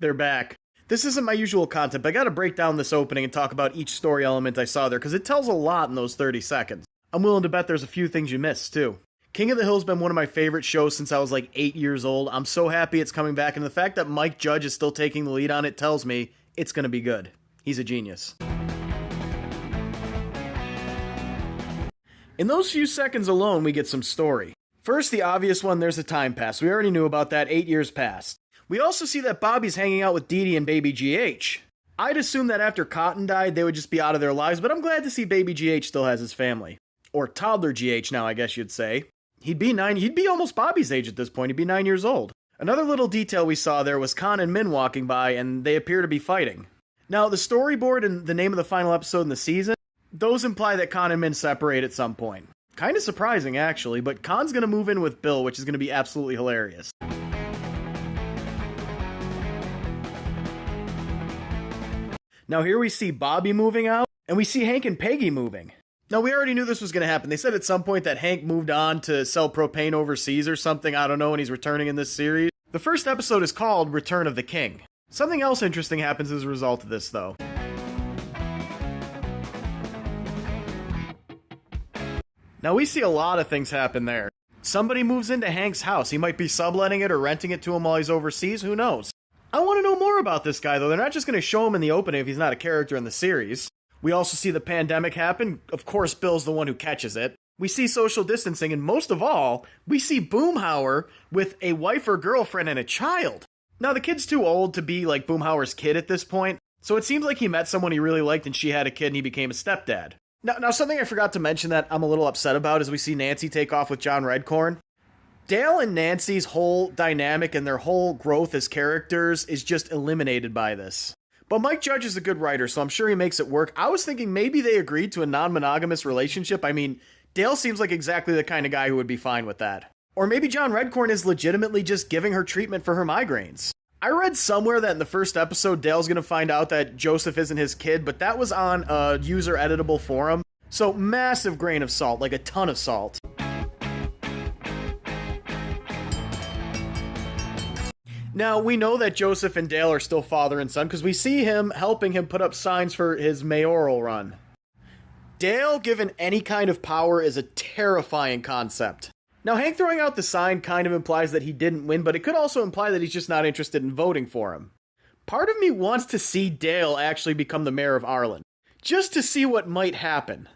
They're back. This isn't my usual content, but I gotta break down this opening and talk about each story element I saw there, because it tells a lot in those 30 seconds. I'm willing to bet there's a few things you missed, too. King of the Hill's been one of my favorite shows since I was like 8 years old. I'm so happy it's coming back, and the fact that Mike Judge is still taking the lead on it tells me it's gonna be good. He's a genius. In those few seconds alone, we get some story. First, the obvious one, there's a time pass. We already knew about that, 8 years passed. We also see that Bobby's hanging out with Dee Dee and baby GH. I'd assume that after Cotton died, they would just be out of their lives, but I'm glad to see baby GH still has his family. Or toddler GH now, I guess you'd say. He'd be almost Bobby's age at this point, he'd be 9 years old. Another little detail we saw there was Con and Min walking by, and they appear to be fighting. Now, the storyboard and the name of the final episode in the season, those imply that Con and Min separate at some point. Kinda surprising, actually, but Con's gonna move in with Bill, which is gonna be absolutely hilarious. Now here we see Bobby moving out, and we see Hank and Peggy moving. Now we already knew this was going to happen. They said at some point that Hank moved on to sell propane overseas or something, I don't know, and he's returning in this series. The first episode is called Return of the King. Something else interesting happens as a result of this, though. Now we see a lot of things happen there. Somebody moves into Hank's house. He might be subletting it or renting it to him while he's overseas, who knows? I want to know more about this guy, though. They're not just going to show him in the opening if he's not a character in the series. We also see the pandemic happen. Of course, Bill's the one who catches it. We see social distancing, and most of all, we see Boomhauer with a wife or girlfriend and a child. Now, the kid's too old to be like Boomhauer's kid at this point, so it seems like he met someone he really liked and she had a kid and he became a stepdad. Now something I forgot to mention that I'm a little upset about is we see Nancy take off with John Redcorn. Dale and Nancy's whole dynamic and their whole growth as characters is just eliminated by this. But Mike Judge is a good writer, so I'm sure he makes it work. I was thinking maybe they agreed to a non-monogamous relationship. I mean, Dale seems like exactly the kind of guy who would be fine with that. Or maybe John Redcorn is legitimately just giving her treatment for her migraines. I read somewhere that in the first episode, Dale's going to find out that Joseph isn't his kid, but that was on a user-editable forum. So massive grain of salt, like a ton of salt. Now, we know that Joseph and Dale are still father and son because we see him helping him put up signs for his mayoral run. Dale, given any kind of power, is a terrifying concept. Now, Hank throwing out the sign kind of implies that he didn't win, but it could also imply that he's just not interested in voting for him. Part of me wants to see Dale actually become the mayor of Arlen, just to see what might happen.